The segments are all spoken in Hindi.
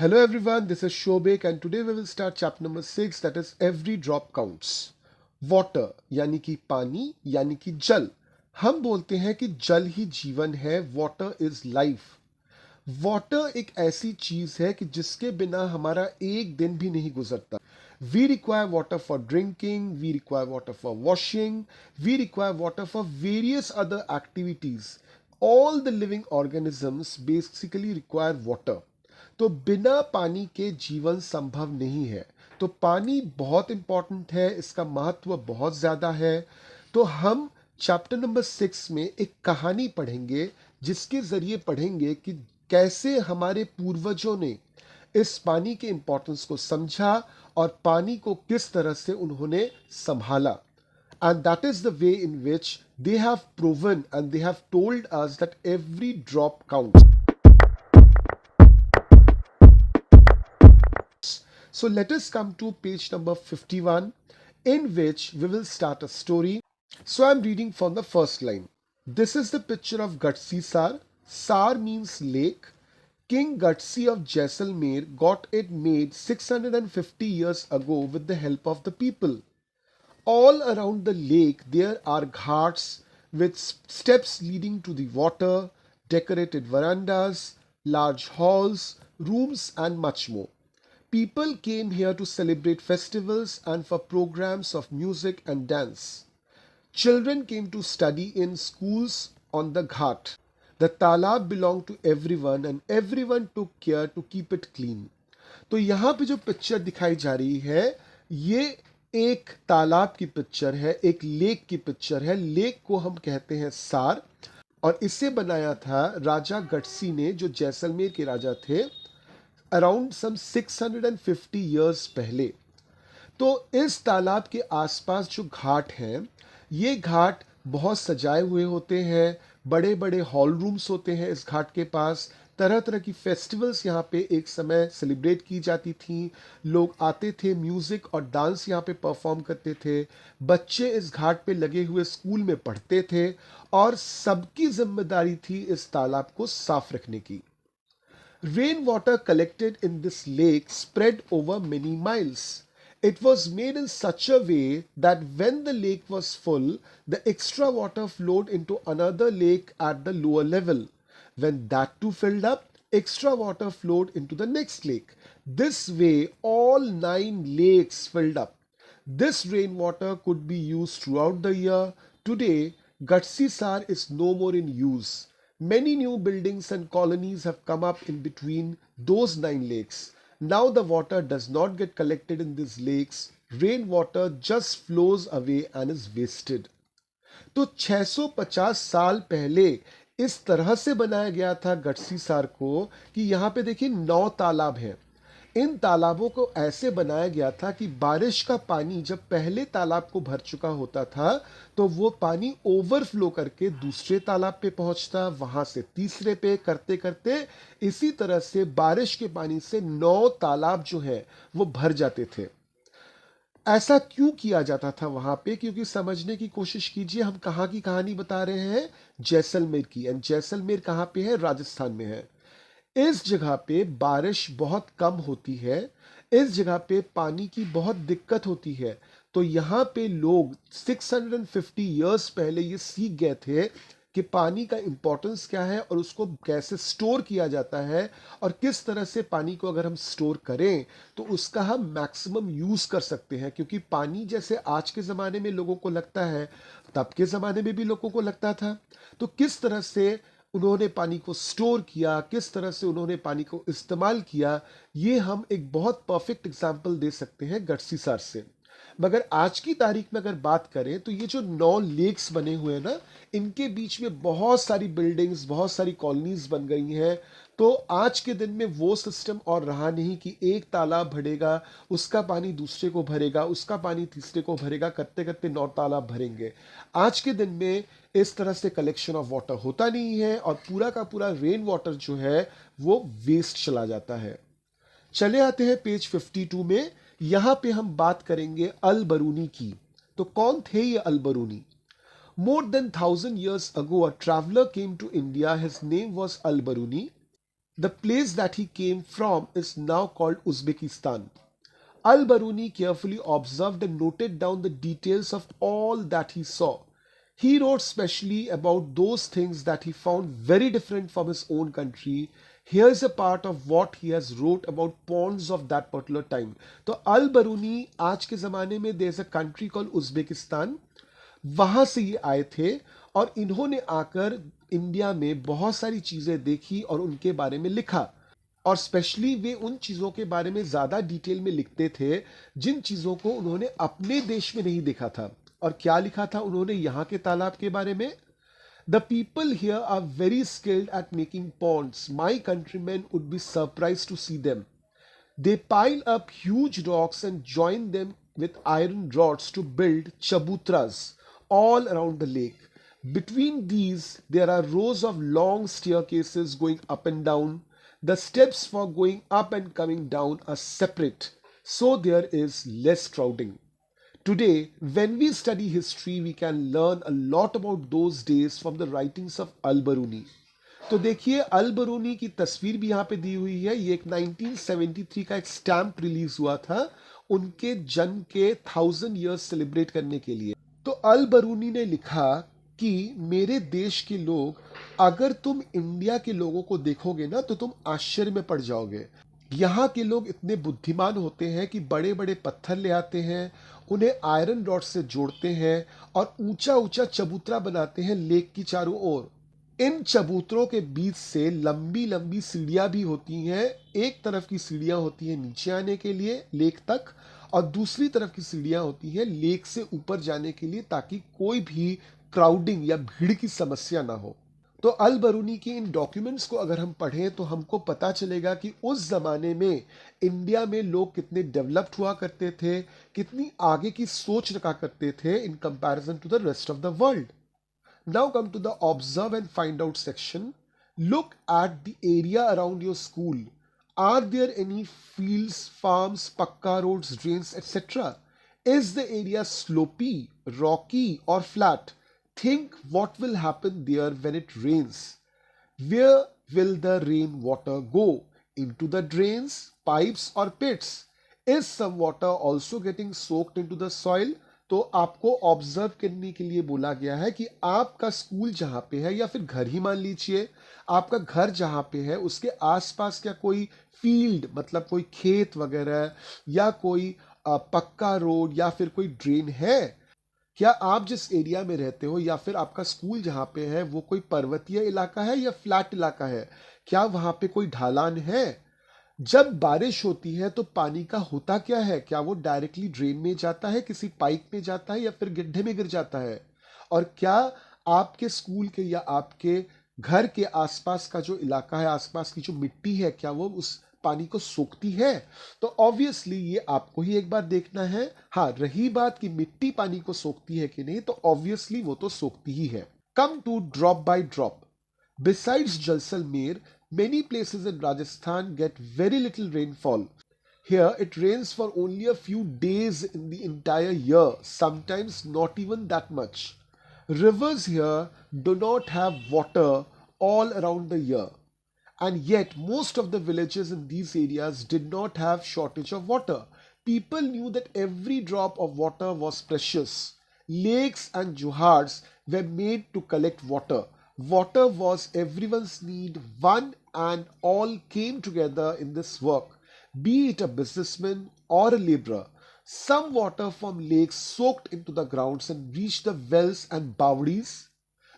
Hello everyone, this is Shobek and today we will start chapter number 6, that is every drop counts. Water यानी कि पानी यानी कि जल. हम बोलते हैं कि जल ही जीवन है. Water is life. वाटर एक ऐसी चीज है कि जिसके बिना हमारा एक दिन भी नहीं गुजरता. We require water for drinking, we require water for washing, we require water for various other activities. All the living organisms basically require water. तो बिना पानी के जीवन संभव नहीं है. तो पानी बहुत इंपॉर्टेंट है, इसका महत्व बहुत ज़्यादा है. तो हम चैप्टर नंबर 6 में एक कहानी पढ़ेंगे जिसके ज़रिए पढ़ेंगे कि कैसे हमारे पूर्वजों ने इस पानी के इंपॉर्टेंस को समझा और पानी को किस तरह से उन्होंने संभाला. And that is the way in which they have proven and they have told us that every drop counts. So let us come to page number 51, in which we will start a story. So I'm reading from the first line. This is the picture of Gatsi Sar. Sar means lake. King Gatsi of Jaisalmer got it made 650 years ago with the help of the people. All around the lake there are ghats with steps leading to the water, decorated verandas, large halls, rooms and much more. People came here to celebrate festivals and for programs of music and dance. Children came to study in schools on the ghat. The तालाब belonged to everyone and everyone took care to keep it clean. तो यहाँ पे जो पिक्चर दिखाई जा रही है ये एक तालाब की पिक्चर है, एक लेक की पिक्चर है. लेक को हम कहते हैं सार और इसे बनाया था राजा गटसी ने जो जैसलमेर के राजा थे अराउंड सम 650 ईयर्स पहले. तो इस तालाब के आसपास जो घाट हैं ये घाट बहुत सजाए हुए होते हैं. बड़े बड़े हॉल रूम्स होते हैं इस घाट के पास. तरह तरह की फेस्टिवल्स यहाँ पे एक समय सेलिब्रेट की जाती थी. लोग आते थे, म्यूजिक और डांस यहाँ पे परफॉर्म करते थे. बच्चे इस घाट पे लगे हुए स्कूल में पढ़ते थे और सबकी जिम्मेदारी थी इस तालाब को साफ रखने की. Rainwater collected in this lake spread over many miles. It was made in such a way that when the lake was full, the extra water flowed into another lake at the lower level. When that too filled up, extra water flowed into the next lake. This way, all 9 lakes filled up. This rainwater could be used throughout the year. Today, Gatsisar is no more in use. Many new buildings and colonies have come up in between those 9 lakes. Now the water does not get collected in these lakes. Rainwater just flows away and is wasted. तो 650 साल पहले इस तरह से बनाया गया था गटसी सार को कि यहाँ पे देखिए 9 तालाब हैं. इन तालाबों को ऐसे बनाया गया था कि बारिश का पानी जब पहले तालाब को भर चुका होता था तो वो पानी ओवरफ्लो करके दूसरे तालाब पे पहुंचता, वहां से तीसरे पे, करते करते इसी तरह से बारिश के पानी से 9 तालाब जो है वो भर जाते थे. ऐसा क्यों किया जाता था वहां पे? क्योंकि समझने की कोशिश कीजिए, हम कहाँ की कहानी बता रहे हैं? जैसलमेर की. एंड जैसलमेर कहाँ पे है? राजस्थान में है. इस जगह पे बारिश बहुत कम होती है. इस जगह पे पानी की बहुत दिक्कत होती है. तो यहाँ पे लोग 650 इयर्स पहले ये सीख गए थे कि पानी का इंपॉर्टेंस क्या है और उसको कैसे स्टोर किया जाता है और किस तरह से पानी को अगर हम स्टोर करें तो उसका हम मैक्सिमम यूज कर सकते हैं. क्योंकि पानी जैसे आज के ज़माने में लोगों को लगता है तब के ज़माने में भी लोगों को लगता था. तो किस तरह से उन्होंने पानी को स्टोर किया, किस तरह से उन्होंने पानी को इस्तेमाल किया, ये हम एक बहुत परफेक्ट एग्जाम्पल दे सकते हैं गटसीसार से. मगर आज की तारीख में अगर बात करें तो ये जो 9 लेक्स बने हुए हैं ना, इनके बीच में बहुत सारी बिल्डिंग्स, बहुत सारी कॉलोनीज बन गई हैं. तो आज के दिन में वो सिस्टम और रहा नहीं कि एक तालाब भरेगा, उसका पानी दूसरे को भरेगा, उसका पानी तीसरे को भरेगा, करते करते 9 तालाब भरेंगे. आज के दिन में इस तरह से कलेक्शन ऑफ वाटर होता नहीं है और पूरा का पूरा रेन वाटर जो है वो वेस्ट चला जाता है. चले आते हैं पेज 52 में. यहां पे हम बात करेंगे अल बरूनी की. तो कौन थे ये अल बरूनी? More than 1000 years ago, a traveler came to India. His name was Al Baruni. The place that he came from is now called Uzbekistan. Al-Baruni carefully observed and noted down the details of all that he saw. He wrote specially about those things that he found very different from his own country. Here's a part of what he has wrote about ponds of that particular time. तो अल-बरूनी आज के ज़माने में there's a country called Uzbekistan, वहाँ से ये आए थे और इन्होंने आकर इंडिया में बहुत सारी चीज़ें देखी और उनके बारे में लिखा। और स्पेशली वे उन चीज़ों के बारे में ज़्यादा डिटेल में लिखते थे जिन चीज़ों को उन्होंने अपने देश में नहीं देखा था। और क्या लिखा था उन्होंने यहाँ के तालाब के बारे में? The people here are very skilled at making ponds, my countryman would be surprise to see them. They pile up huge rocks and join them with iron rods to build chabutras all around the lake. Between these, there are rows of long staircases going up and down. The steps for going up and coming down are separate, so there is less crowding. Today, when we study history, we can learn a lot about those days from the writings of Al-Baruni. तो देखिए अल-बरूनी की तस्वीर भी यहाँ पे दी हुई है। ये एक 1973 का एक स्टैम्प रिलीज हुआ था उनके जन्म के 1000 इयर्स सेलिब्रेट करने के लिए। तो अल-बरूनी ने लिखा कि मेरे देश के लोग, अगर तुम इंडिया के लोगों को देखोगे ना तो तुम आश्चर्य में पड़ जाओगे। यहाँ के लोग इतने बुद्धिमान होते हैं कि बड़े बड़े पत्थर ले आते हैं, उन्हें आयरन रॉड से जोड़ते हैं और ऊंचा ऊंचा चबूतरा बनाते हैं लेक की चारों ओर। इन चबूतरों के बीच से लंबी लंबी सीढ़ियां भी होती हैं। एक तरफ की सीढ़ियां होती हैं नीचे आने के लिए लेक तक और दूसरी तरफ की सीढ़ियां होती हैं लेक से ऊपर जाने के लिए, ताकि कोई भी क्राउडिंग या भीड़ की समस्या ना हो। तो अल-बरूनी के इन डॉक्यूमेंट्स को अगर हम पढ़ें तो हमको पता चलेगा कि उस जमाने में इंडिया में लोग कितने डेवलप्ड हुआ करते थे, कितनी आगे की सोच रखा करते थे in comparison to the rest of the world. Now come to the observe and find out section. Look at the area around your school. Are there any fields, farms, pakka roads, drains, etc.? Is the area slopy, rocky or flat? Think what will happen there when it rains. Where will the rain water go? Into the drains, pipes or pits? Is some water also getting soaked into the soil? तो आपको ऑब्जर्व करने के लिए बोला गया है कि आपका स्कूल जहां पे है या फिर घर ही मान लीजिए, आपका घर जहां पे है उसके आसपास क्या कोई फील्ड मतलब कोई खेत वगैरह या कोई पक्का रोड या फिर कोई ड्रेन है? क्या आप जिस एरिया में रहते हो या फिर आपका स्कूल जहां पे है वो कोई पर्वतीय इलाका है या फ्लैट इलाका है? क्या वहां पे कोई ढालान है? जब बारिश होती है तो पानी का होता क्या है? क्या वो डायरेक्टली ड्रेन में जाता है, किसी पाइप में जाता है या फिर गड्ढे में गिर जाता है? और क्या आपके स्कूल के या आपके घर के आसपास का जो इलाका है, आसपास की जो मिट्टी है, क्या वो उस पानी को सोखती है? तो ऑब्वियसली ये आपको ही एक बार देखना है। हाँ, रही बात कि मिट्टी पानी को सोखती है कि नहीं, तो ऑब्वियसली वो तो सोखती ही है। Come to drop by drop. Besides Jaisalmer, many places in Rajasthan get very little rainfall. Here, it rains for only a few days in the entire year, sometimes not even that much. Rivers here do not have water all around the year. And yet, most of the villages in these areas did not have shortage of water. People knew that every drop of water was precious. Lakes and johards were made to collect water. Water was everyone's need. One and all came together in this work, be it a businessman or a laborer. Some water from lakes soaked into the grounds and reached the wells and bawdis.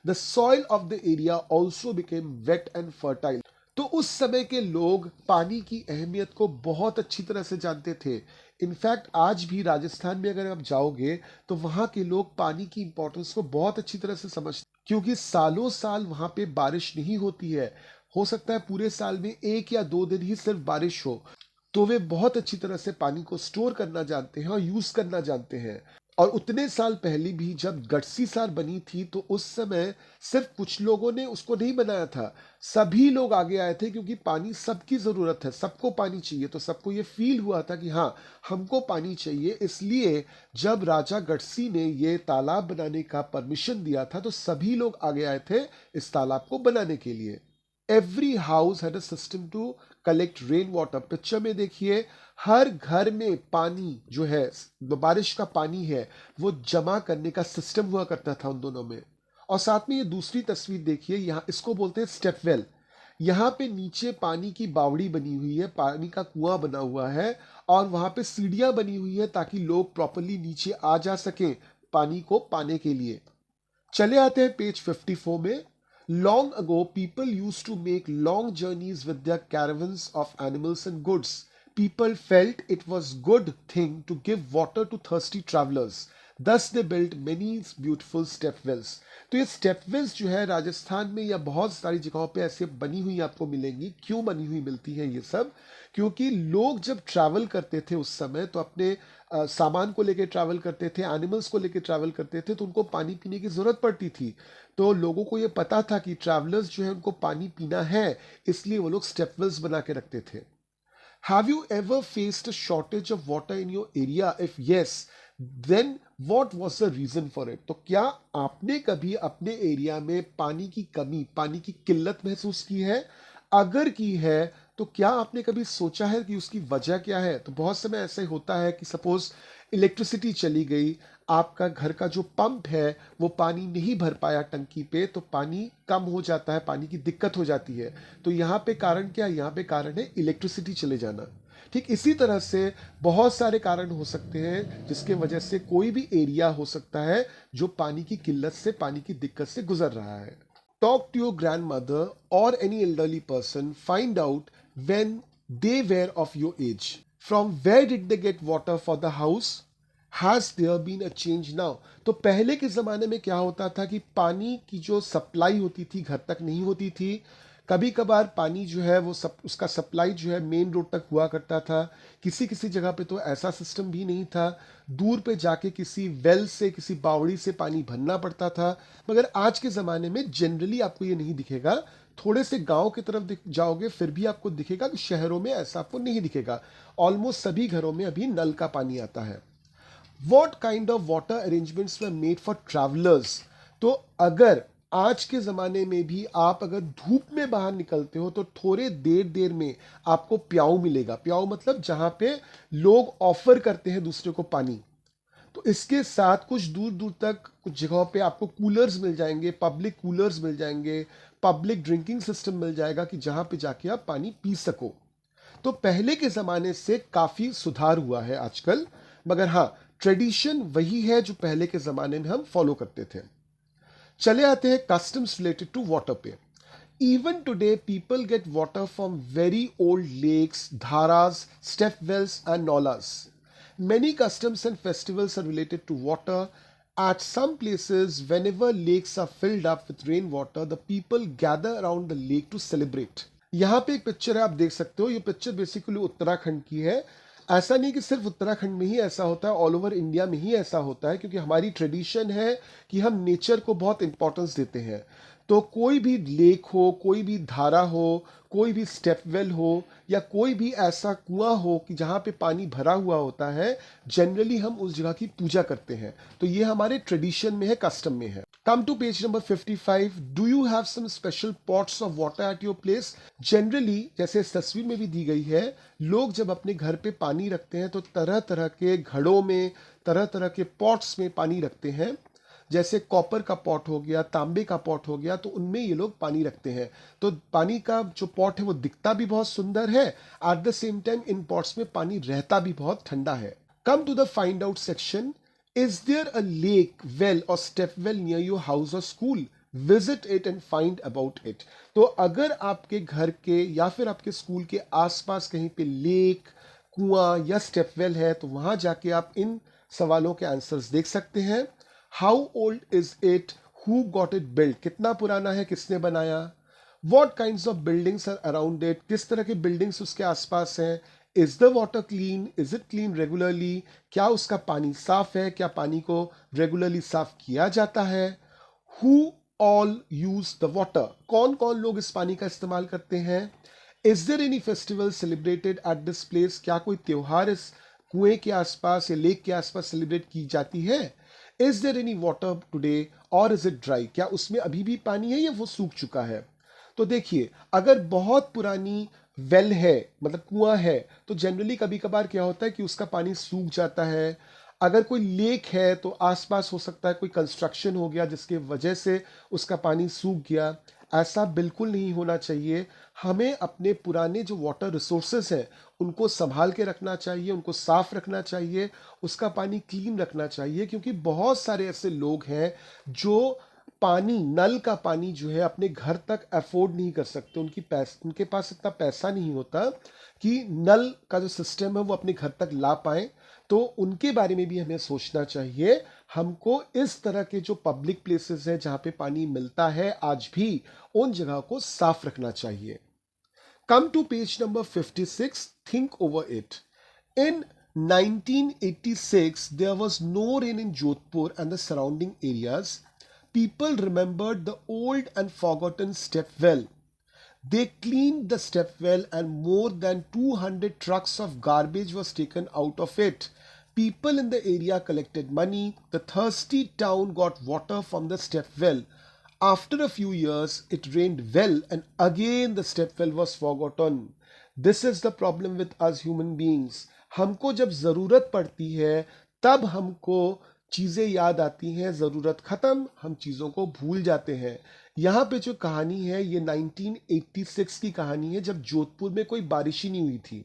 The soil of the area also became wet and fertile. तो उस समय के लोग पानी की अहमियत को बहुत अच्छी तरह से जानते थे। इनफैक्ट आज भी राजस्थान में अगर आप जाओगे तो वहाँ के लोग पानी की इंपॉर्टेंस को बहुत अच्छी तरह से समझते, क्योंकि सालों साल वहाँ पे बारिश नहीं होती है। हो सकता है पूरे साल में 1 या 2 दिन ही सिर्फ बारिश हो, तो वे बहुत अच्छी तरह से पानी को स्टोर करना जानते हैं और यूज करना जानते हैं। और उतने साल पहले भी जब गढ़सी सार बनी थी तो उस समय सिर्फ कुछ लोगों ने उसको नहीं बनाया था, सभी लोग आगे आए थे, क्योंकि पानी सबकी जरूरत है, सबको पानी चाहिए। तो सबको ये फील हुआ था कि हाँ, हमको पानी चाहिए। इसलिए जब राजा गढ़सी ने ये तालाब बनाने का परमिशन दिया था तो सभी लोग आगे आए थे इस तालाब को बनाने के लिए। Every house had a system to collect rain water. Picture में देखिए, हर घर में पानी जो है, बारिश का पानी है, वो जमा करने का सिस्टम हुआ करता था उन दोनों में। और साथ में ये दूसरी तस्वीर देखिए, यहाँ इसको बोलते हैं स्टेपवेल। यहाँ पे नीचे पानी की बावड़ी बनी हुई है, पानी का कुआं बना हुआ है, और वहां पे सीढ़ियां बनी हुई है ताकि लोग प्रॉपरली नीचे आ जा सकें पानी को पाने के लिए। चले आते हैं पेज 54 में। Long ago people use to make long journeys with their caravans of animals and goods. People felt it was good thing to give water to thirsty travellers, thus they built many beautiful step wells. तो ये स्टेप वेल्स जो है राजस्थान में या बहुत सारी जगहों पे ऐसे बनी हुई आपको मिलेंगी। क्यों बनी हुई मिलती है ये सब? क्योंकि लोग जब ट्रैवल करते थे उस समय तो अपने सामान को लेकर ट्रैवल करते थे, एनिमल्स को लेकर ट्रैवल करते थे, तो उनको पानी पीने की जरूरत पड़ती थी। तो लोगों को ये पता था कि ट्रैवलर्स जो है उनको पानी पीना है, इसलिए वो लोग स्टेप वेल्स बना के रखते थे। Have you ever faced a shortage of water in your area? If yes, then what was the reason for it? तो क्या आपने कभी अपने एरिया में पानी की कमी, पानी की किल्लत महसूस की है? अगर की है तो क्या आपने कभी सोचा है कि उसकी वजह क्या है? तो बहुत समय ऐसा ही होता है कि सपोज इलेक्ट्रिसिटी चली गई, आपका घर का जो पंप है वो पानी नहीं भर पाया टंकी पे, तो पानी कम हो जाता है, पानी की दिक्कत हो जाती है। तो यहाँ पे कारण क्या है? यहाँ पे कारण है इलेक्ट्रिसिटी चले जाना। ठीक इसी तरह से बहुत सारे कारण हो सकते हैं जिसके वजह से कोई भी एरिया हो सकता है जो पानी की किल्लत से, पानी की दिक्कत से गुजर रहा है। Talk to your grandmother और any elderly person, find out when they were of your age, from where did they get water for the house, has there been a change now. तो पहले के ज़माने में क्या होता था कि पानी की जो सप्लाई होती थी घर तक नहीं होती थी। कभी कभार पानी जो है वो उसका सप्लाई जो है मेन रोड तक हुआ करता था। किसी किसी जगह पे तो ऐसा सिस्टम भी नहीं था, दूर पे जाके किसी वेल से, किसी बावड़ी से पानी भरना पड़ता था। मगर आज के ज़माने में जनरली आपको ये नहीं दिखेगा। थोड़े से गांव की तरफ जाओगे फिर भी आपको दिखेगा, कि शहरों में ऐसा आपको नहीं दिखेगा। ऑलमोस्ट सभी घरों में अभी नल का पानी आता है। What kind of water arrangements were made for travelers? तो अगर आज के ज़माने में भी आप अगर धूप में बाहर निकलते हो तो थोड़े देर देर में आपको प्याऊ मिलेगा। प्याऊ मतलब जहाँ पे लोग ऑफर करते हैं दूसरे को पानी। तो इसके साथ कुछ दूर दूर तक कुछ जगहों पे आपको कूलर्स मिल जाएंगे, पब्लिक कूलर्स मिल जाएंगे, पब्लिक ड्रिंकिंग सिस्टम मिल जाएगा कि जहाँ पे जाके आप पानी पी सको। तो पहले के ज़माने से काफ़ी सुधार हुआ है आजकल, मगर हाँ, ट्रेडिशन वही है जो पहले के ज़माने में हम फॉलो करते थे। चले आते हैं कस्टम्स रिलेटेड टू वाटर पे। Even today people get water from very old lakes, dharas, step wells and naulas. Many customs and festivals are related to water. At some places, whenever lakes are filled up with rainwater, the people gather around the lake to celebrate. यहाँ पे एक पिक्चर है, आप देख सकते हो। ये पिक्चर बेसिकली उत्तराखंड की है। ऐसा नहीं कि सिर्फ उत्तराखंड में ही ऐसा होता है, ऑल ओवर इंडिया में ही ऐसा होता है, क्योंकि हमारी ट्रेडिशन है कि हम नेचर को बहुत इंपॉर्टेंस देते हैं। तो कोई भी लेक हो, कोई भी धारा हो, कोई भी स्टेपवेल हो, या कोई भी ऐसा कुआं हो कि जहाँ पे पानी भरा हुआ होता है, जनरली हम उस जगह की पूजा करते हैं। तो ये हमारे ट्रेडिशन में है, कस्टम में है। Come to page number 55। Do you have some special pots of water at your place? Generally जैसे इस तस्वीर में भी दी गई है, लोग जब अपने घर पे पानी रखते हैं तो तरह तरह के घड़ों में, तरह तरह के पॉट्स में पानी रखते हैं। जैसे कॉपर का पॉट हो गया, तांबे का पॉट हो गया, तो उनमें ये लोग पानी रखते हैं। तो पानी का जो पॉट है वो दिखता भी बहुत सुंदर है, at the same time in pots में पानी रहता भी बहुत ठंडा है। Come to the find out section. Is there a lake, well और step well near your house और school? Visit it and find about it. तो अगर आपके घर के या फिर आपके स्कूल के आसपास कहीं पे लेक, कुआं या स्टेप वेल है, तो वहां जाके आप इन सवालों के आंसर्स देख सकते हैं। How old is it? Who got it build? कितना पुराना है, किसने बनाया? What kind of buildings are around it? किस तरह की बिल्डिंग्स उसके आसपास हैं? Is the water clean? Is it clean regularly? क्या उसका पानी साफ है? क्या पानी को रेगुलरली साफ किया जाता है? Who all use the water? कौन कौन लोग इस पानी का इस्तेमाल करते हैं? Is there any festival celebrated at this place? क्या कोई त्योहार इस कुएं के आसपास या लेक के आसपास सेलिब्रेट की जाती है? Is there any water today और इज इट ड्राई? क्या उसमें अभी भी पानी है या वो सूख चुका है? तो देखिए, अगर बहुत पुरानी वेल है, मतलब कुआं है, तो जनरली कभी कभार क्या होता है कि उसका पानी सूख जाता है। अगर कोई लेक है तो आसपास हो सकता है कोई कंस्ट्रक्शन हो गया जिसके वजह से उसका पानी सूख गया। ऐसा बिल्कुल नहीं होना चाहिए। हमें अपने पुराने जो वाटर रिसोर्सेस हैं उनको संभाल के रखना चाहिए, उनको साफ रखना चाहिए, उसका पानी क्लीन रखना चाहिए, क्योंकि बहुत सारे ऐसे लोग हैं जो पानी, नल का पानी जो है अपने घर तक अफोर्ड नहीं कर सकते। उनके पास इतना पैसा नहीं होता कि नल का जो सिस्टम है वो अपने घर तक ला पाए। तो उनके बारे में भी हमें सोचना चाहिए। हमको इस तरह के जो पब्लिक प्लेसेस हैं जहां पे पानी मिलता है आज भी, उन जगह को साफ रखना चाहिए। Come to page number 56. Think over it. In 1986, there was no rain in Jodhpur and the surrounding areas. People remembered the old and forgotten step well. They cleaned the step well and more than 200 trucks of garbage was taken out of it. People in the area collected money. The thirsty town got water from the step well. After a few years, it rained well and again the step well was forgotten. This is the problem with us human beings. हमको जब ज़रूरत पड़ती है तब हमको चीज़ें याद आती हैं, ज़रूरत ख़त्म हम चीज़ों को भूल जाते हैं। यहाँ पे जो कहानी है ये 1986 की कहानी है, जब जोधपुर में कोई बारिश ही नहीं हुई थी।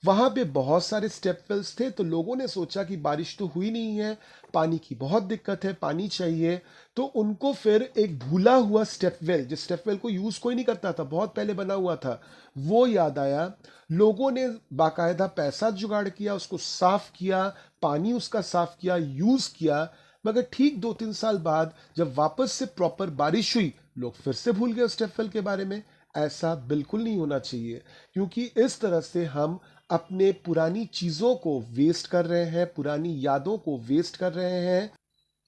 वहां पे बहुत सारे स्टेप वेल्स थे, तो लोगों ने सोचा कि बारिश तो हुई नहीं है, पानी की बहुत दिक्कत है, पानी चाहिए। तो उनको फिर एक भूला हुआ स्टेप वेल, जिस स्टेप वेल को यूज कोई नहीं करता था, बहुत पहले बना हुआ था, वो याद आया। लोगों ने बाकायदा पैसा जुगाड़ किया, उसको साफ किया, पानी उसका साफ किया, यूज किया। मगर ठीक 2-3 साल बाद जब वापस से प्रॉपर बारिश हुई, लोग फिर से भूल गए स्टेप वेल के बारे में। ऐसा बिल्कुल नहीं होना चाहिए, क्योंकि इस तरह से हम अपने पुरानी चीजों को वेस्ट कर रहे हैं, पुरानी यादों को वेस्ट कर रहे हैं,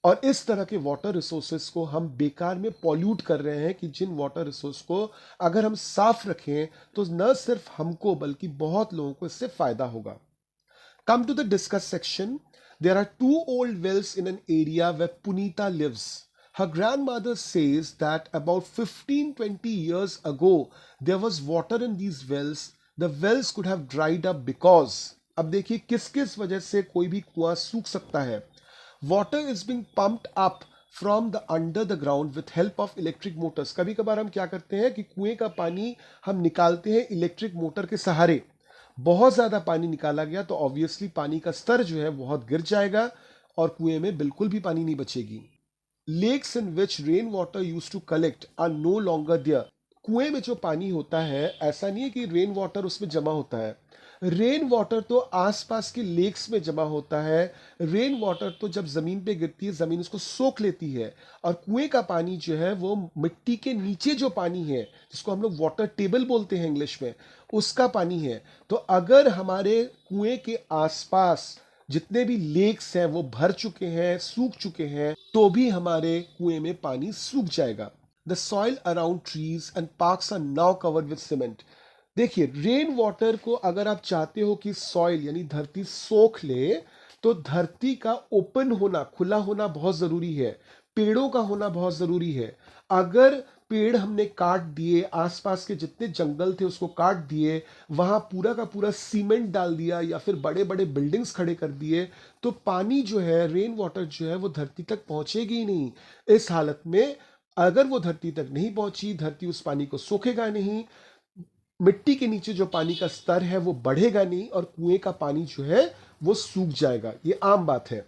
और इस तरह के वाटर रिसोर्सेस को हम बेकार में पॉल्यूट कर रहे हैं कि जिन वाटर रिसोर्स को अगर हम साफ रखें तो न सिर्फ हमको बल्कि बहुत लोगों को इससे फायदा होगा। Come to the discuss section. There are 2 old wells in an area where Punita lives. Her grandmother says that about 15-20 years ago there was water in these wells. The wells could have dried up because, अब देखिए किस किस वजह से कोई भी कुआं सूख सकता है। Water is being pumped up from the under the ground with help of electric motors. कभी कभार हम क्या करते हैं कि कुएं का पानी हम निकालते हैं इलेक्ट्रिक मोटर के सहारे। बहुत ज्यादा पानी निकाला गया तो ऑब्वियसली पानी का स्तर जो है बहुत गिर जाएगा और कुएं में बिल्कुल भी पानी नहीं बचेगी। Lakes in which rain water used to collect are no longer there. कुएं में जो पानी होता है, ऐसा नहीं है कि रेन वाटर उसमें जमा होता है। रेन वाटर तो आसपास के लेक्स में जमा होता है। रेन वाटर तो जब जमीन पे गिरती है, जमीन उसको सोख लेती है, और कुएं का पानी जो है वो मिट्टी के नीचे जो पानी है, जिसको हम लोग वाटर टेबल बोलते हैं इंग्लिश में, उसका पानी है। तो अगर हमारे कुएं के आसपास जितने भी लेक्स हैं वो भर चुके हैं, सूख चुके हैं, तो भी हमारे कुएं में पानी सूख जाएगा। The soil around trees and parks are now covered with cement. देखिए, रेन वाटर को अगर आप चाहते हो कि सॉइल यानी धरती सोख ले, तो धरती का ओपन होना, खुला होना बहुत जरूरी है। पेड़ों का होना बहुत जरूरी है। अगर पेड़ हमने काट दिए, आसपास के जितने जंगल थे उसको काट दिए, वहां पूरा का पूरा सीमेंट डाल दिया या फिर बड़े बड़े बिल्डिंग्स खड़े कर दिए, तो पानी जो है, रेन वाटर जो है, वो धरती तक पहुंचेगी ही नहीं। इस हालत में अगर वो धरती तक नहीं पहुंची, धरती उस पानी को सोखेगा नहीं, मिट्टी के नीचे जो पानी का स्तर है वो बढ़ेगा नहीं, और कुएं का पानी जो है वो सूख जाएगा। ये आम बात है।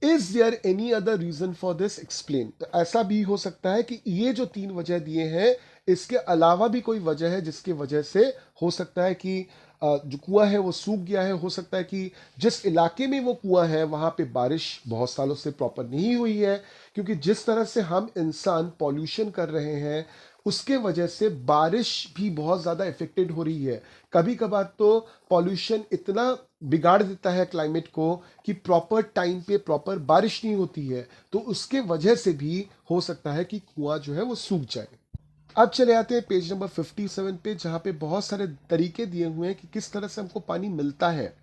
Is there any other reason for this, explain. तो ऐसा भी हो सकता है कि ये जो 3 वजह दिए हैं, इसके अलावा भी कोई वजह है जिसकी वजह से हो सकता है कि जो कुआं है वो सूख गया है। हो सकता है कि जिस इलाके में वो कुआं है वहां पे बारिश बहुत सालों से प्रॉपर नहीं हुई है, क्योंकि जिस तरह से हम इंसान पॉल्यूशन कर रहे हैं उसके वजह से बारिश भी बहुत ज़्यादा इफेक्टेड हो रही है। कभी कभार तो पॉल्यूशन इतना बिगाड़ देता है क्लाइमेट को कि प्रॉपर टाइम पे प्रॉपर बारिश नहीं होती है, तो उसके वजह से भी हो सकता है कि कुआं जो है वो सूख जाए। अब चले आते हैं पेज नंबर 57 पे, जहां पे बहुत सारे तरीके दिए हुए हैं कि किस तरह से हमको पानी मिलता है।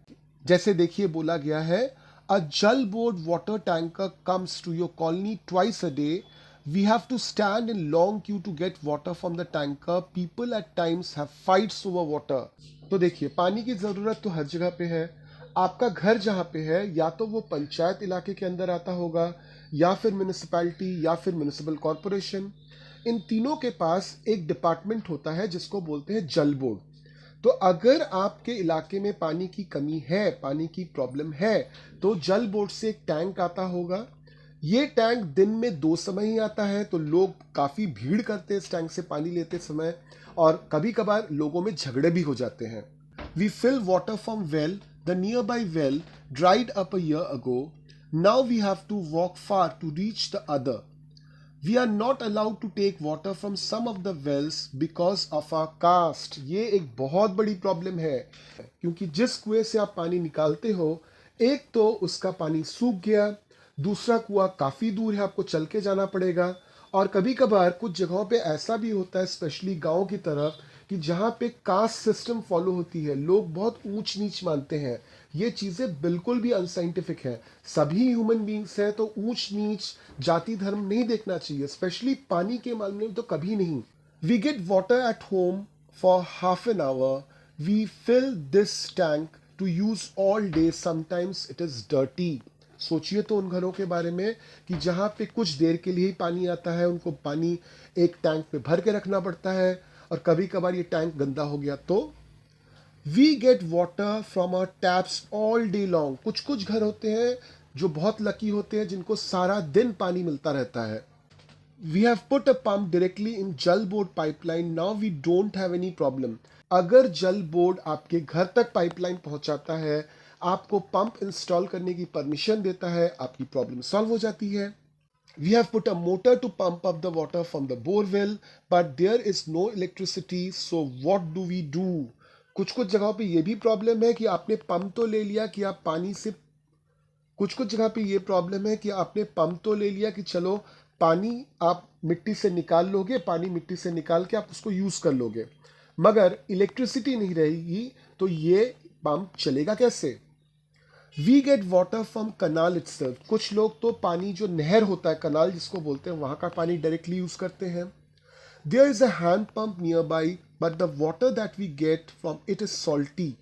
जैसे देखिए, बोला गया है, a Jal board water tanker comes to your colony twice a day We have to stand in long queue to get water from the tanker. People at times have fights over water. तो देखिए, पानी की ज़रूरत तो हर जगह पे है। आपका घर जहाँ पे है, या तो वो पंचायत इलाके के अंदर आता होगा, या फिर म्यूनिसिपैलिटी, या फिर म्यूनिसिपल कॉरपोरेशन। इन तीनों के पास एक डिपार्टमेंट होता है जिसको बोलते हैं जल बोर्ड। तो अगर आपके इलाके में पानी की कमी है, पानी की प्रॉब्लम है, तो जल बोर्ड से एक टैंक आता होगा। ये टैंक दिन में 2 समय ही आता है, तो लोग काफ़ी भीड़ करते हैं इस टैंक से पानी लेते समय, और कभी कभार लोगों में झगड़े भी हो जाते हैं। We fill water from well, the nearby well dried up a year ago, now we have to walk far to reach the other. We are not allowed to take water from some of the wells because of our caste. ये एक बहुत बड़ी प्रॉब्लम है, क्योंकि जिस कुएं से आप पानी निकालते हो, एक तो उसका पानी सूख गया, दूसरा कुआं काफ़ी दूर है, आपको चल के जाना पड़ेगा, और कभी कभार कुछ जगहों पे ऐसा भी होता है, स्पेशली गांव की तरफ, कि जहाँ पे कास्ट सिस्टम फॉलो होती है, लोग बहुत ऊंच नीच मानते हैं। ये चीज़ें बिल्कुल भी अनसाइंटिफिक है। सभी ह्यूमन बींग्स हैं, तो ऊंच नीच जाति धर्म नहीं देखना चाहिए, स्पेशली पानी के मामले में तो कभी नहीं। We get water at home for half an hour, we fill this tank to use all day, sometimes it is dirty. सोचिए तो उन घरों के बारे में कि जहाँ पे कुछ देर के लिए ही पानी आता है, उनको पानी एक टैंक पे भर के रखना पड़ता है, और कभी कभार ये टैंक गंदा हो गया तो। We get water from our taps all day long. कुछ कुछ घर होते हैं जो बहुत लकी होते हैं, जिनको सारा दिन पानी मिलता रहता है। We have put a pump directly in Jal Board pipeline, now we don't have any problem. अगर जल बोर्ड आपके घर तक पाइपलाइन पहुंचाता है, आपको पंप इंस्टॉल करने की परमिशन देता है, आपकी प्रॉब्लम सॉल्व हो जाती है। We have put a motor to pump up the water from the borewell, but there is no electricity, so what do we do. कुछ कुछ जगहों पे ये भी प्रॉब्लम है कि आपने पंप तो ले लिया कि आप पानी से, कुछ कुछ जगह पे ये प्रॉब्लम है कि आपने पंप तो ले लिया कि चलो पानी आप मिट्टी से निकाल लोगे, पानी मिट्टी से निकाल के आप उसको यूज़ कर लोगे, मगर इलेक्ट्रिसिटी नहीं रहेगी, तो ये पंप चलेगा कैसे। We get water from canal itself. कुछ लोग तो पानी जो नहर होता है, कनाल जिसको बोलते हैं, वहाँ का पानी डायरेक्टली यूज़ करते हैं। There is a hand pump nearby, but the water that we get from it is salty,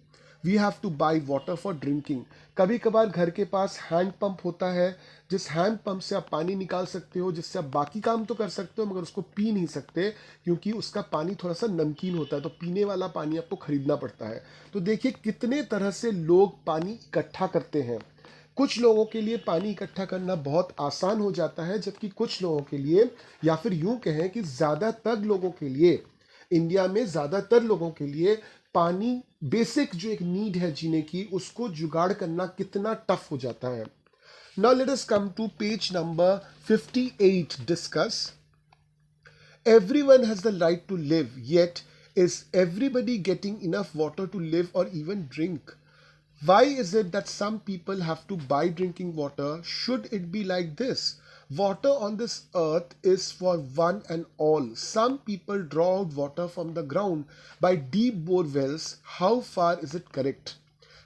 we have to buy water for drinking. कभी कभार घर के पास हैंड पंप होता है, जिस हैंड पंप से आप पानी निकाल सकते हो, जिससे आप बाकी काम तो कर सकते हो, मगर उसको पी नहीं सकते, क्योंकि उसका पानी थोड़ा सा नमकीन होता है, तो पीने वाला पानी आपको खरीदना पड़ता है। तो देखिए कितने तरह से लोग पानी इकट्ठा करते हैं। कुछ लोगों के लिए पानी इकट्ठा करना बहुत आसान हो जाता है, जबकि कुछ लोगों के लिए, या फिर यूं कहें कि ज़्यादातर लोगों के लिए, इंडिया में ज़्यादातर लोगों के लिए पानी बेसिक जो एक नीड है जीने की, उसको जुगाड़ करना कितना टफ हो जाता है। Now let us come to page number 58. Discuss everyone has the right to live, yet is everybody getting enough water to live or even drink? Why is it that some people have to buy drinking water? Should it be like this? Water on this earth is for one and all. Some people draw out water from the ground by deep bore wells. How far is it correct?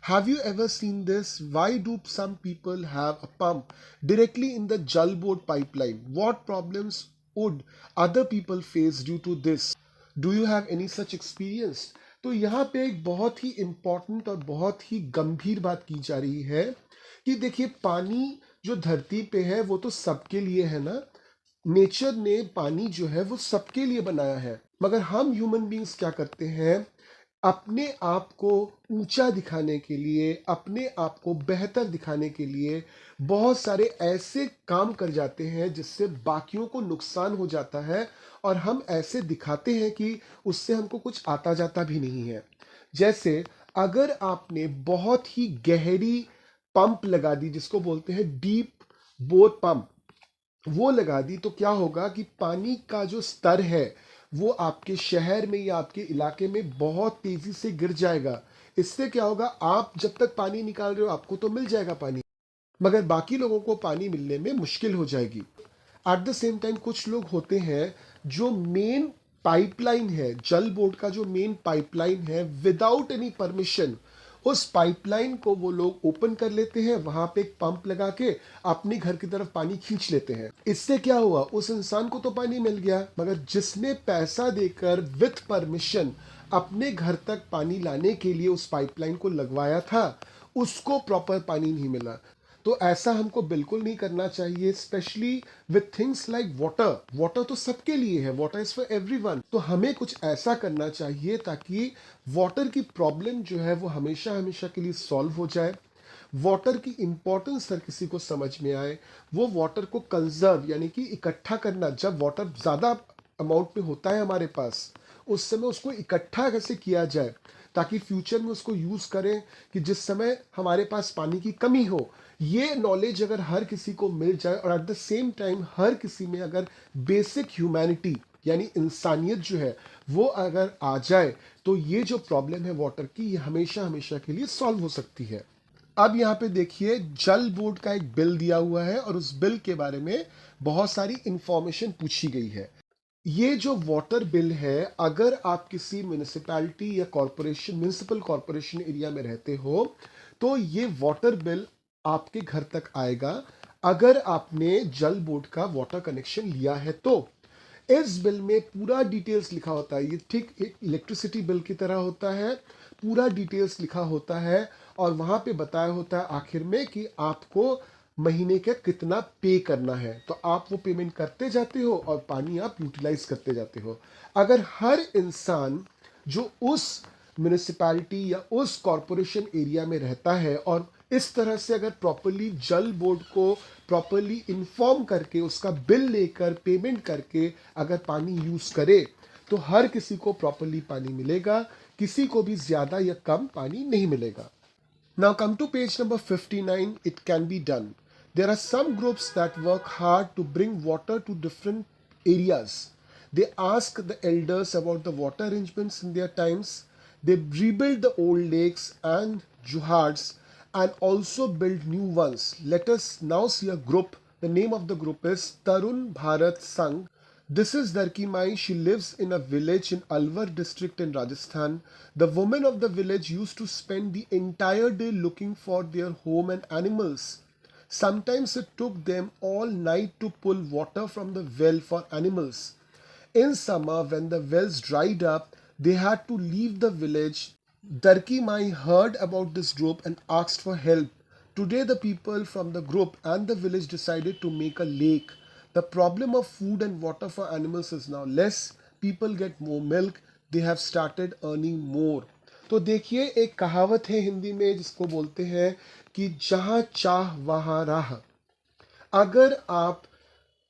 Have you ever seen this? Why do some people have a pump directly in the Jal Board pipeline? What problems would other people face due to this? Do you have any such experience? तो यहाँ पे एक बहुत ही इम्पॉर्टेंट और बहुत ही गंभीर बात की जा रही है कि देखिए, पानी जो धरती पे है वो तो सबके लिए है ना। नेचर ने पानी जो है वो सबके लिए बनाया है, मगर हम ह्यूमन बींग्स क्या करते हैं, अपने आप को ऊंचा दिखाने के लिए, अपने आप को बेहतर दिखाने के लिए बहुत सारे ऐसे काम कर जाते हैं जिससे बाकियों को नुकसान हो जाता है, और हम ऐसे दिखाते हैं कि उससे हमको कुछ आता जाता भी नहीं है। जैसे अगर आपने बहुत ही गहरी पंप लगा दी, जिसको बोलते हैं डीप बोर पंप, वो लगा दी, तो क्या होगा कि पानी का जो स्तर है वो आपके शहर में या आपके इलाके में बहुत तेजी से गिर जाएगा। इससे क्या होगा, आप जब तक पानी निकाल रहे हो आपको तो मिल जाएगा पानी, मगर बाकी लोगों को पानी मिलने में मुश्किल हो जाएगी। एट द सेम टाइम कुछ लोग होते हैं जो मेन पाइपलाइन है, जल बोर्ड का जो मेन पाइपलाइन है, विदाउट एनी परमिशन उस पाइपलाइन को वो लोग ओपन कर लेते हैं, वहां पे एक पंप लगा के अपने घर की तरफ पानी खींच लेते हैं। इससे क्या हुआ, उस इंसान को तो पानी मिल गया, मगर जिसने पैसा देकर विथ परमिशन अपने घर तक पानी लाने के लिए उस पाइपलाइन को लगवाया था, उसको प्रॉपर पानी नहीं मिला। तो ऐसा हमको बिल्कुल नहीं करना चाहिए, specially with things like water. Water तो सबके लिए है, वाटर इज फॉर एवरीवन। तो हमें कुछ ऐसा करना चाहिए ताकि वाटर की प्रॉब्लम जो है वो हमेशा हमेशा के लिए सॉल्व हो जाए। वाटर की इंपॉर्टेंस हर किसी को समझ में आए। वो वाटर को कंजर्व यानी कि इकट्ठा करना, जब वाटर ज़्यादा अमाउंट में होता है हमारे पास, उस समय उसको इकट्ठा कैसे किया जाए ताकि फ्यूचर में उसको यूज़ करें कि जिस समय हमारे पास पानी की कमी हो। ये नॉलेज अगर हर किसी को मिल जाए और एट द सेम टाइम हर किसी में अगर बेसिक ह्यूमैनिटी यानी इंसानियत जो है वो अगर आ जाए, तो ये जो प्रॉब्लम है वाटर की, ये हमेशा हमेशा के लिए सॉल्व हो सकती है। अब यहाँ पे देखिए, जल बोर्ड का एक बिल दिया हुआ है और उस बिल के बारे में बहुत सारी इंफॉर्मेशन पूछी गई है। ये जो वाटर बिल है, अगर आप किसी म्यूनिसिपैलिटी या कॉरपोरेशन, म्यूनिसिपल कॉरपोरेशन एरिया में रहते हो, तो ये वाटर बिल आपके घर तक आएगा अगर आपने जल बोर्ड का वाटर कनेक्शन लिया है। तो इस बिल में पूरा डिटेल्स लिखा होता है। ये ठीक एक इलेक्ट्रिसिटी बिल की तरह होता है, पूरा डिटेल्स लिखा होता है और वहां पे बताया होता है आखिर में कि आपको महीने का कितना पे करना है। तो आप वो पेमेंट करते जाते हो और पानी आप यूटिलाइज करते जाते हो। अगर हर इंसान जो उस म्यूनिसिपैलिटी या उस कॉरपोरेशन एरिया में रहता है और इस तरह से अगर प्रॉपरली जल बोर्ड को प्रॉपरली इन्फॉर्म करके उसका बिल लेकर पेमेंट करके अगर पानी यूज करे, तो हर किसी को प्रॉपरली पानी मिलेगा, किसी को भी ज्यादा या कम पानी नहीं मिलेगा। Now come to page number 59. It can be done. There are some groups that work hard to bring water to different areas. They ask the elders about the water arrangements in their times. They rebuild the old lakes and juhards and also build new ones. Let us now see a group. The name of the group is Tarun Bharat Sangh. This is Darki Mai. She lives in a village in Alwar district in Rajasthan. The women of the village used to spend the entire day looking for their home and animals. Sometimes it took them all night to pull water from the well for animals. In summer, when the wells dried up, they had to leave the village. Darki Mai heard about this group and asked for help. Today, the people from the group and the village decided to make a lake. The problem of food and water for animals is now less. People get more milk. They have started earning more. तो देखिए, एक कहावत है हिंदी में जिसको बोलते हैं कि जहाँ चाह वहाँ राह। अगर आप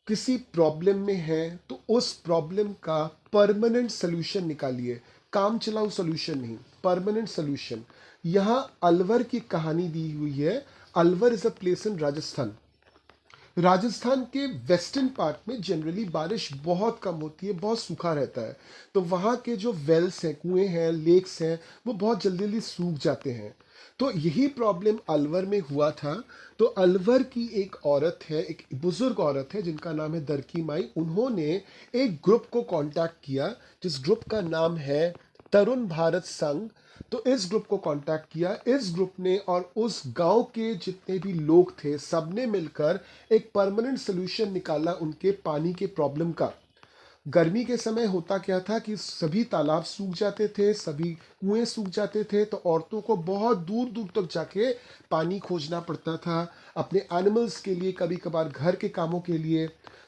किसी प्रॉब्लम में हैं तो उस प्रॉब्लम का परमानेंट सोल्यूशन निकालिए, काम चलाऊ सोल्यूशन नहीं, परमानेंट सोल्यूशन। यहाँ अलवर की कहानी दी हुई है। Alwar is a place in Rajasthan. Rajasthan के वेस्टर्न पार्ट में जनरली बारिश बहुत कम होती है, बहुत सूखा रहता है। तो वहाँ के जो वेल्स हैं, कुएं हैं, लेक्स हैं, वो बहुत जल्दी जल्दी सूख जाते हैं। तो यही प्रॉब्लम अलवर में हुआ था। तो अलवर की एक औरत है, एक बुजुर्ग औरत है जिनका नाम है दरकी माई। उन्होंने एक ग्रुप को कांटेक्ट किया जिस ग्रुप का नाम है तरुण भारत संघ। तो इस ग्रुप को कांटेक्ट किया। इस ग्रुप ने और उस गांव के जितने भी लोग थे, सबने मिलकर एक परमानेंट सोल्यूशन निकाला उनके पानी के प्रॉब्लम का। गर्मी के समय होता क्या था कि सभी तालाब सूख जाते थे, सभी कुएं सूख जाते थे, तो औरतों को बहुत दूर दूर तक जाके पानी खोजना पड़ता था अपने एनिमल्स के लिए, कभी कभार घर के कामों के लिए।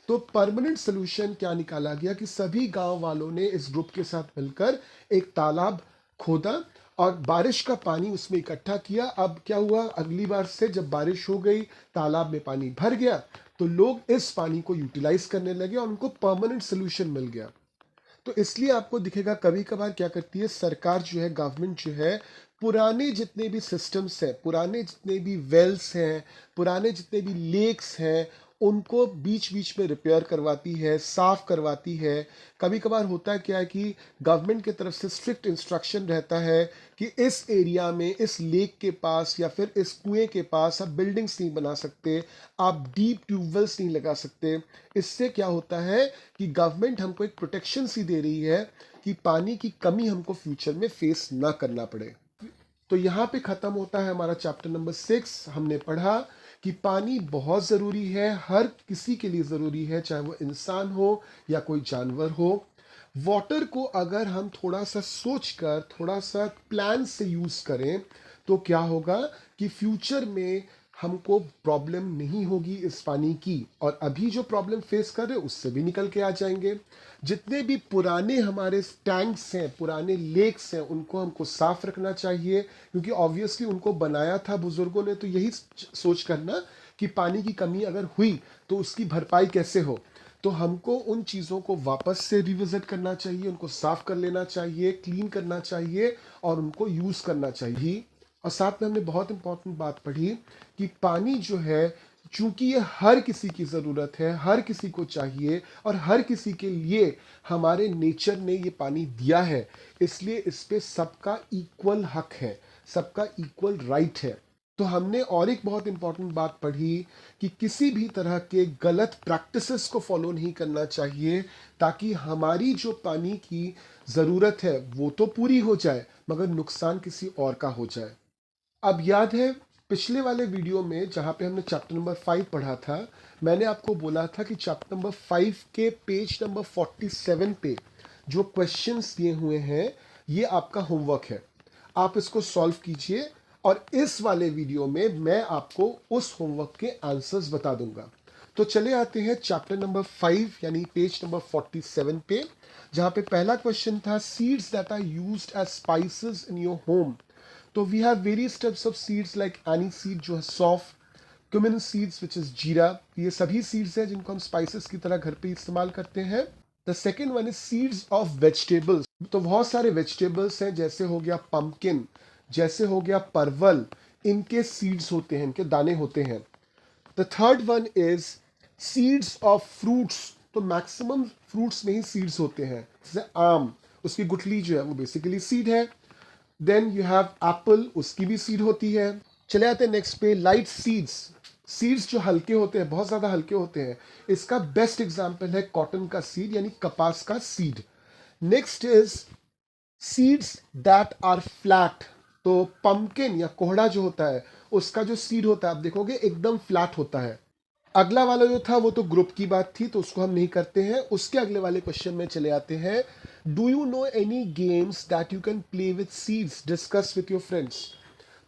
तो परमानेंट सोल्यूशन क्या निकाला गया कि सभी गांव वालों ने इस ग्रुप के साथ मिलकर एक तालाब खोदा और बारिश का पानी उसमें इकट्ठा किया। अब क्या हुआ, अगली बार से जब बारिश हो गई, तालाब में पानी भर गया, तो लोग इस पानी को यूटिलाइज करने लगे और उनको परमानेंट सोल्यूशन मिल गया। तो इसलिए आपको दिखेगा कभी कभार क्या करती है सरकार जो है, गवर्नमेंट जो है, पुराने जितने भी सिस्टम्स हैं, पुराने जितने भी वेल्स हैं, पुराने जितने भी लेक्स हैं, उनको बीच बीच में रिपेयर करवाती है, साफ करवाती है। कभी कभार होता है क्या है कि गवर्नमेंट की तरफ से स्ट्रिक्ट इंस्ट्रक्शन रहता है कि इस एरिया में, इस लेक के पास या फिर इस कुएं के पास आप बिल्डिंग्स नहीं बना सकते, आप डीप ट्यूबवेल्स नहीं लगा सकते। इससे क्या होता है कि गवर्नमेंट हमको एक प्रोटेक्शन सी दे रही है कि पानी की कमी हमको फ्यूचर में फेस ना करना पड़े। तो यहाँ पे खत्म होता है हमारा चैप्टर नंबर 6। हमने पढ़ा कि पानी बहुत ज़रूरी है, हर किसी के लिए ज़रूरी है, चाहे वो इंसान हो या कोई जानवर हो। वाटर को अगर हम थोड़ा सा सोच कर, थोड़ा सा प्लान से यूज़ करें तो क्या होगा कि फ्यूचर में हमको प्रॉब्लम नहीं होगी इस पानी की, और अभी जो प्रॉब्लम फेस कर रहे हैं उससे भी निकल के आ जाएंगे। जितने भी पुराने हमारे टैंक्स हैं, पुराने लेक्स हैं, उनको हमको साफ रखना चाहिए, क्योंकि ऑब्वियसली उनको बनाया था बुजुर्गों ने तो यही सोच करना कि पानी की कमी अगर हुई तो उसकी भरपाई कैसे हो। तो हमको उन चीज़ों को वापस से रिविजिट करना चाहिए, उनको साफ कर लेना चाहिए, क्लीन करना चाहिए और उनको यूज़ करना चाहिए। और साथ में हमने बहुत इंपॉर्टेंट बात पढ़ी कि पानी जो है, चूंकि ये हर किसी की ज़रूरत है, हर किसी को चाहिए और हर किसी के लिए हमारे नेचर ने ये पानी दिया है, इसलिए इस पे सबका इक्वल हक है, सबका इक्वल राइट है। तो हमने और एक बहुत इंपॉर्टेंट बात पढ़ी कि किसी भी तरह के गलत प्रैक्टिसेस को फॉलो नहीं करना चाहिए, ताकि हमारी जो पानी की ज़रूरत है वो तो पूरी हो जाए मगर नुकसान किसी और का हो जाए। अब याद है पिछले वाले वीडियो में जहाँ पे हमने चैप्टर नंबर 5 पढ़ा था, मैंने आपको बोला था कि चैप्टर नंबर 5 के पेज नंबर 47 पे जो क्वेश्चंस दिए हुए हैं ये आपका होमवर्क है, आप इसको सॉल्व कीजिए और इस वाले वीडियो में मैं आपको उस होमवर्क के आंसर्स बता दूंगा। तो चले आते हैं चैप्टर नंबर 5 यानी पेज नंबर 47 पे, जहाँ पे पहला क्वेश्चन था seeds that are used as spices in your home. तो we have various types of seeds like any seed जो है सौफ, क्यूमिन सीड्स विच इज जीरा, ये सभी सीड्स हैं जिनको हम स्पाइसेस की तरह घर पे इस्तेमाल करते हैं। The second one is seeds of vegetables. तो बहुत सारे वेजिटेबल्स हैं, जैसे हो गया पम्पकिन, जैसे हो गया परवल, इनके सीड्स होते हैं, इनके दाने होते हैं। The third one is seeds of fruits. तो मैक्सिमम फ्रूट्स में ही सीड्स होते हैं, जैसे आम, उसकी गुठली जो है वो बेसिकली सीड है। देन यू हैव एप्पल, उसकी भी सीड होती है। चले आते हैं नेक्स्ट पे, लाइट सीड्स, सीड्स जो हल्के होते हैं, बहुत ज़्यादा हल्के होते हैं, इसका बेस्ट एग्जाम्पल है कॉटन का सीड यानी कपास का seed. Next is seeds that are flat. तो पंपकिन या कोहड़ा जो होता है उसका जो सीड होता है आप देखोगे एकदम फ्लैट होता है। अगला वाला जो था वो तो ग्रुप की बात थी तो उसको हम नहीं करते हैं। उसके अगले वाले क्वेश्चन में चले आते हैं, do you know any games that you can play with seeds, discuss with your friends.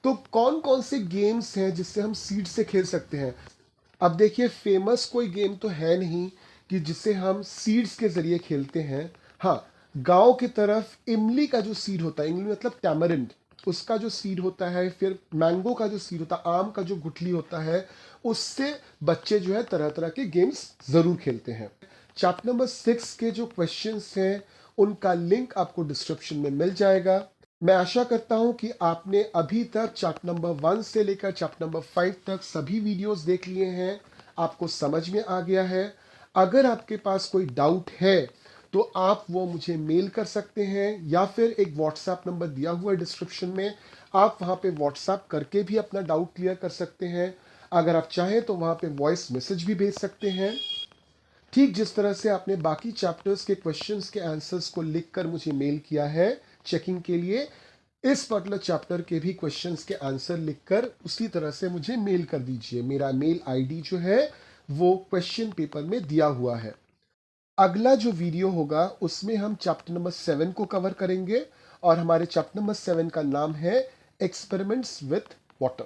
तो कौन कौन से गेम्स हैं जिससे हम सीड से खेल सकते हैं। अब देखिए फेमस कोई गेम तो है नहीं कि जिसे हम सीड्स के जरिए खेलते हैं। हाँ, गांव की तरफ इमली का जो सीड होता है, इमली मतलब टैमरिंड, उसका जो सीड होता है, फिर मैंगो का जो सीड होता है, आम का जो गुठली होता है, उससे बच्चे जो है तरह तरह के गेम्स जरूर खेलते हैं। चैप्टर नंबर 6 के जो क्वेश्चंस हैं उनका लिंक आपको डिस्क्रिप्शन में मिल जाएगा। मैं आशा करता हूं कि आपने अभी तक चैप्टर नंबर 1 से लेकर चैप्टर नंबर 5 तक सभी वीडियोस देख लिए हैं, आपको समझ में आ गया है। अगर आपके पास कोई डाउट है तो आप वो मुझे मेल कर सकते हैं या फिर एक व्हाट्सएप नंबर दिया हुआ है डिस्क्रिप्शन में, आप वहाँ पे व्हाट्सएप करके भी अपना डाउट क्लियर कर सकते हैं। अगर आप चाहें तो वहाँ पे वॉइस मैसेज भी भेज सकते हैं। ठीक जिस तरह से आपने बाकी चैप्टर्स के क्वेश्चंस के आंसर्स को लिखकर मुझे मेल किया है चेकिंग के लिए, इस पर्टिकुलर चैप्टर के भी क्वेश्चंस के आंसर लिखकर उसी तरह से मुझे मेल कर दीजिए। मेरा मेल आईडी जो है वो क्वेश्चन पेपर में दिया हुआ है। अगला जो वीडियो होगा उसमें हम चैप्टर नंबर 7 को कवर करेंगे और हमारे चैप्टर नंबर 7 का नाम है एक्सपेरिमेंट्स विथ वाटर।